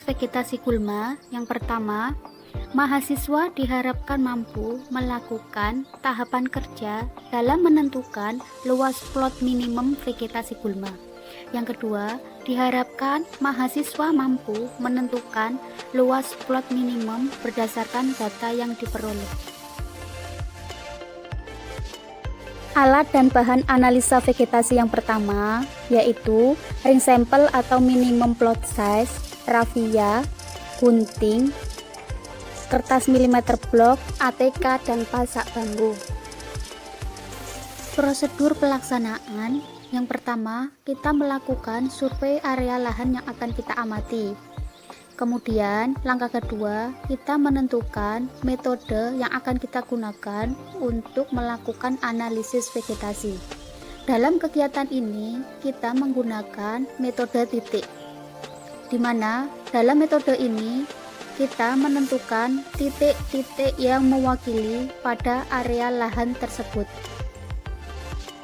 Vegetasi gulma. Yang pertama, mahasiswa diharapkan mampu melakukan tahapan kerja dalam menentukan luas plot minimum vegetasi gulma. Yang kedua, diharapkan mahasiswa mampu menentukan luas plot minimum berdasarkan data yang diperoleh. Alat dan bahan analisa vegetasi yang pertama yaitu ring sampel atau minimum plot size, rafia, gunting, kertas milimeter blok, ATK, dan pasak bambu. Prosedur pelaksanaan. Yang pertama, kita melakukan survei area lahan yang akan kita amati. Kemudian, langkah kedua, kita menentukan metode yang akan kita gunakan untuk melakukan analisis vegetasi. Dalam kegiatan ini, kita menggunakan metode titik, di mana dalam metode ini kita menentukan titik-titik yang mewakili pada area lahan tersebut.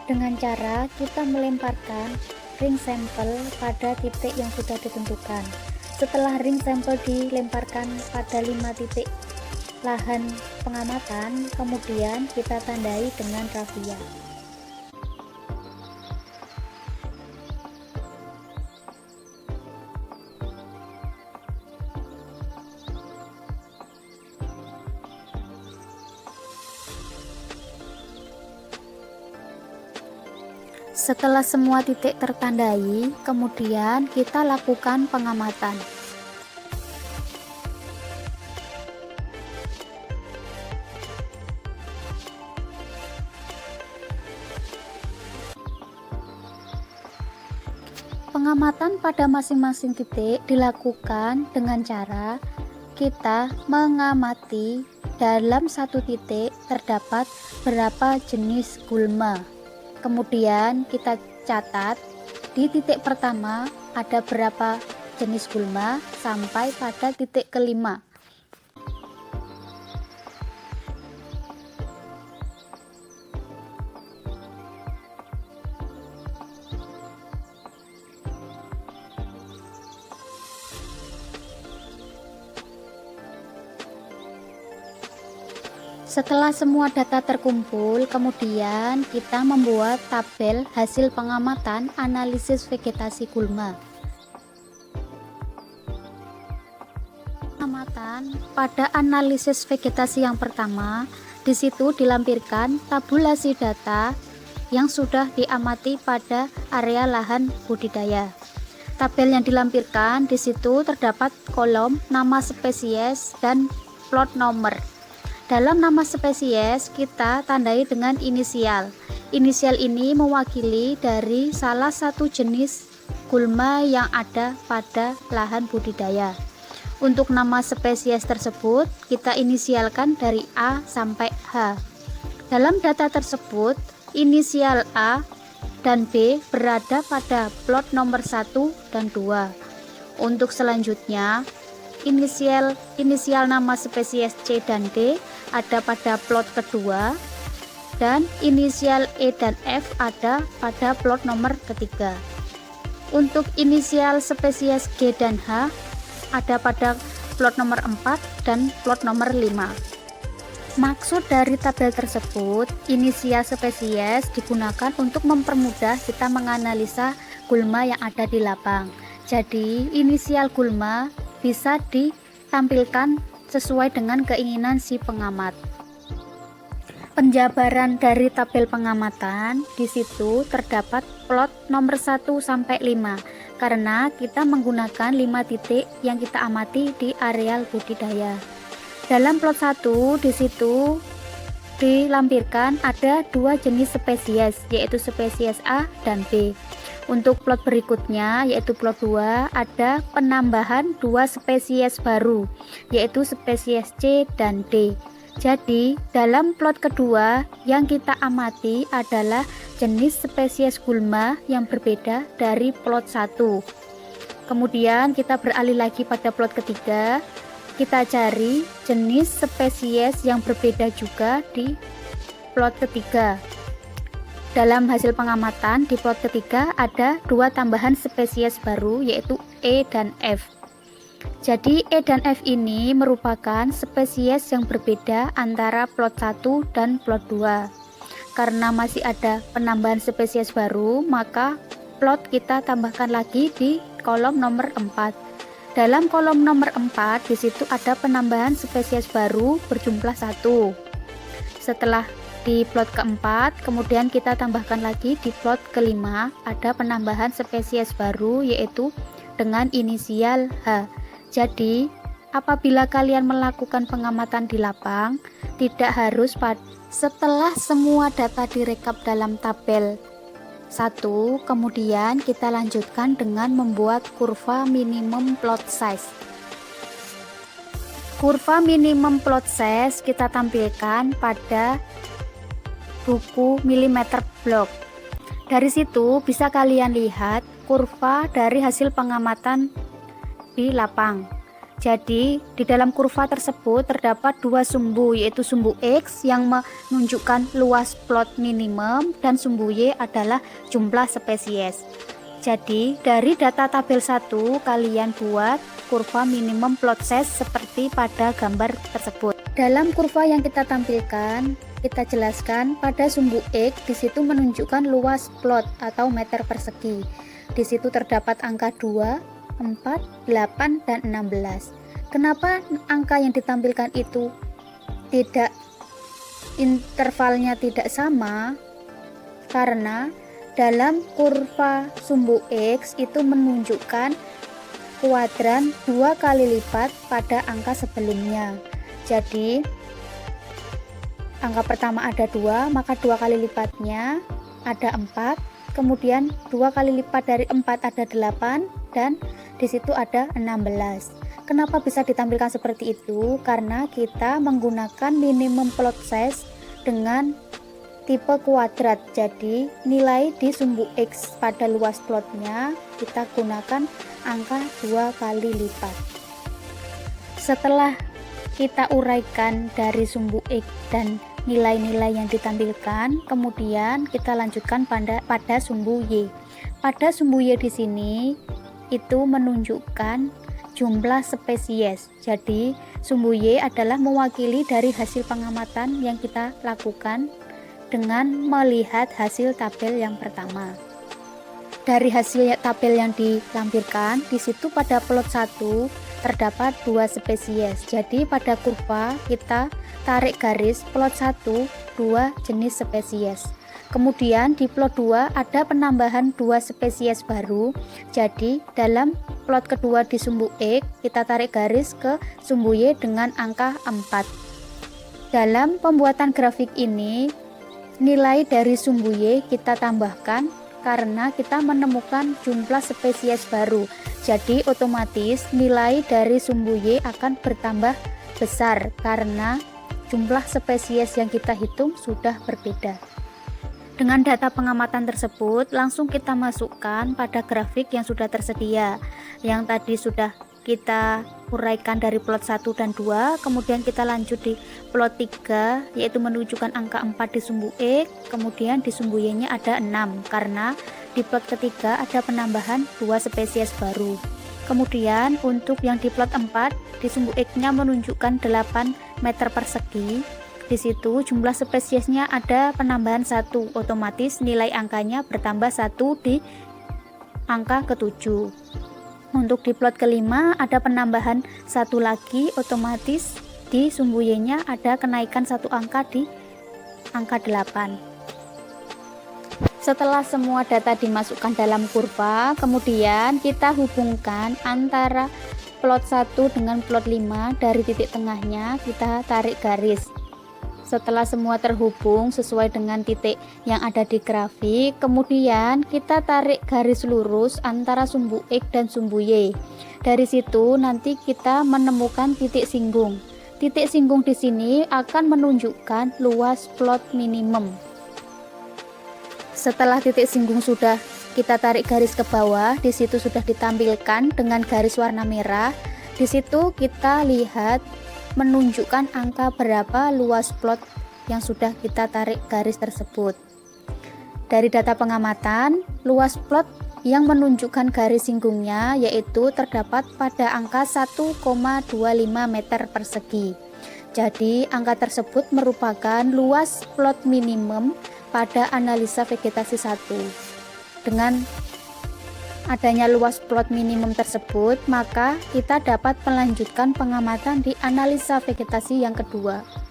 Dengan cara kita melemparkan ring sampel pada titik yang sudah ditentukan. Setelah ring sampel dilemparkan pada 5 titik lahan pengamatan, kemudian kita tandai dengan rafia. Setelah semua titik tertandai, kemudian kita lakukan pengamatan. Pengamatan pada masing-masing titik dilakukan dengan cara kita mengamati dalam satu titik terdapat berapa jenis gulma. Kemudian kita catat di titik pertama ada berapa jenis gulma sampai pada titik kelima. Setelah semua data terkumpul, kemudian kita membuat tabel hasil pengamatan analisis vegetasi gulma. Pengamatan pada analisis vegetasi yang pertama, di situ dilampirkan tabulasi data yang sudah diamati pada area lahan budidaya. Tabel yang dilampirkan di situ terdapat kolom nama spesies dan plot nomor. Dalam nama spesies kita tandai dengan inisial. Inisial ini mewakili dari salah satu jenis gulma yang ada pada lahan budidaya. Untuk nama spesies tersebut kita inisialkan dari A sampai H. Dalam data tersebut, inisial A dan B berada pada plot nomor 1 dan 2. Untuk selanjutnya, inisial nama spesies C dan D ada pada plot kedua, dan inisial E dan F ada pada plot nomor ketiga. Untuk inisial spesies G dan H ada pada plot nomor 4 dan plot nomor 5. Maksud dari tabel tersebut, inisial spesies digunakan untuk mempermudah kita menganalisa gulma yang ada di lapang. Jadi, inisial gulma bisa ditampilkan sesuai dengan keinginan si pengamat. Penjabaran dari tabel pengamatan, di situ terdapat plot nomor 1 sampai 5 karena kita menggunakan 5 titik yang kita amati di areal budidaya. Dalam plot 1 di situ dilampirkan ada 2 jenis spesies, yaitu spesies A dan B. Untuk plot berikutnya yaitu plot 2 ada penambahan 2 spesies baru, yaitu spesies C dan D. Jadi dalam plot kedua yang kita amati adalah jenis spesies gulma yang berbeda dari plot 1. Kemudian kita beralih lagi pada plot ketiga, kita cari jenis spesies yang berbeda juga di plot ketiga. Dalam hasil pengamatan di plot ketiga ada 2 tambahan spesies baru, yaitu E dan F. Jadi E dan F ini merupakan spesies yang berbeda antara plot 1 dan plot 2. Karena masih ada penambahan spesies baru, maka plot kita tambahkan lagi di kolom nomor 4. Dalam kolom nomor 4 di situ ada penambahan spesies baru berjumlah 1. Setelah di plot keempat, kemudian kita tambahkan lagi di plot kelima ada penambahan spesies baru yaitu dengan inisial H. Jadi, apabila kalian melakukan pengamatan di lapang, tidak harus setelah semua data direkap dalam tabel 1, kemudian kita lanjutkan dengan membuat kurva minimum plot size. Kurva minimum plot size kita tampilkan pada buku milimeter block. Dari situ bisa kalian lihat kurva dari hasil pengamatan di lapang. Jadi di dalam kurva tersebut terdapat dua sumbu, yaitu sumbu X yang menunjukkan luas plot minimum dan sumbu Y adalah jumlah spesies. Jadi dari data tabel 1 kalian buat kurva minimum plot size seperti pada gambar tersebut. Dalam kurva yang kita tampilkan, kita jelaskan pada sumbu X di situ menunjukkan luas plot atau meter persegi. Di situ terdapat angka 2, 4, 8, dan 16. Kenapa angka yang ditampilkan itu tidak intervalnya tidak sama? Karena dalam kurva sumbu X itu menunjukkan kuadran 2 kali lipat pada angka sebelumnya. Jadi angka pertama ada 2, maka 2 kali lipatnya ada 4, kemudian 2 kali lipat dari 4 ada 8, dan di situ ada 16. Kenapa bisa ditampilkan seperti itu? Karena kita menggunakan minimum plot size dengan tipe kuadrat. Jadi nilai di sumbu X pada luas plotnya kita gunakan angka 2 kali lipat. Setelah kita uraikan dari sumbu X dan nilai-nilai yang ditampilkan, kemudian kita lanjutkan pada sumbu Y. Pada sumbu Y di sini itu menunjukkan jumlah spesies. Jadi sumbu Y adalah mewakili dari hasil pengamatan yang kita lakukan dengan melihat hasil tabel yang pertama. Dari hasil tabel yang dilampirkan, di situ pada plot 1 terdapat 2 spesies. Jadi pada kurva kita tarik garis plot 1 2 jenis spesies. Kemudian di plot 2 ada penambahan 2 spesies baru. Jadi dalam plot kedua di sumbu X kita tarik garis ke sumbu Y dengan angka 4. Dalam pembuatan grafik ini nilai dari sumbu Y kita tambahkan karena kita menemukan jumlah spesies baru. Jadi otomatis nilai dari sumbu Y akan bertambah besar karena jumlah spesies yang kita hitung sudah berbeda. Dengan data pengamatan tersebut, langsung kita masukkan pada grafik yang sudah tersedia. Yang tadi sudah kita uraikan dari plot 1 dan 2, kemudian kita lanjut di plot 3, yaitu menunjukkan angka 4 di sumbu X, kemudian di sumbu Y-nya ada 6, karena di plot ketiga ada penambahan 2 spesies baru. Kemudian untuk yang di plot 4, di sumbu X-nya menunjukkan 8 meter persegi. Di situ jumlah spesiesnya ada penambahan 1, otomatis nilai angkanya bertambah 1 di angka ke-7. Untuk di plot kelima ada penambahan 1 lagi, otomatis di sumbu Y-nya ada kenaikan 1 angka di angka 8. Setelah semua data dimasukkan dalam kurva, kemudian kita hubungkan antara plot 1 dengan plot 5. Dari titik tengahnya kita tarik garis. Setelah semua terhubung sesuai dengan titik yang ada di grafik, kemudian kita tarik garis lurus antara sumbu X dan sumbu Y. Dari situ nanti kita menemukan titik singgung. Titik singgung di sini akan menunjukkan luas plot minimum. Setelah titik singgung sudah kita tarik garis ke bawah, di situ sudah ditampilkan dengan garis warna merah. Di situ kita lihat menunjukkan angka berapa luas plot yang sudah kita tarik garis tersebut. Dari data pengamatan, luas plot yang menunjukkan garis singgungnya yaitu terdapat pada angka 1,25 meter persegi. Jadi angka tersebut merupakan luas plot minimum pada analisa vegetasi 1. Dengan adanya luas plot minimum tersebut, maka kita dapat melanjutkan pengamatan di analisa vegetasi yang kedua.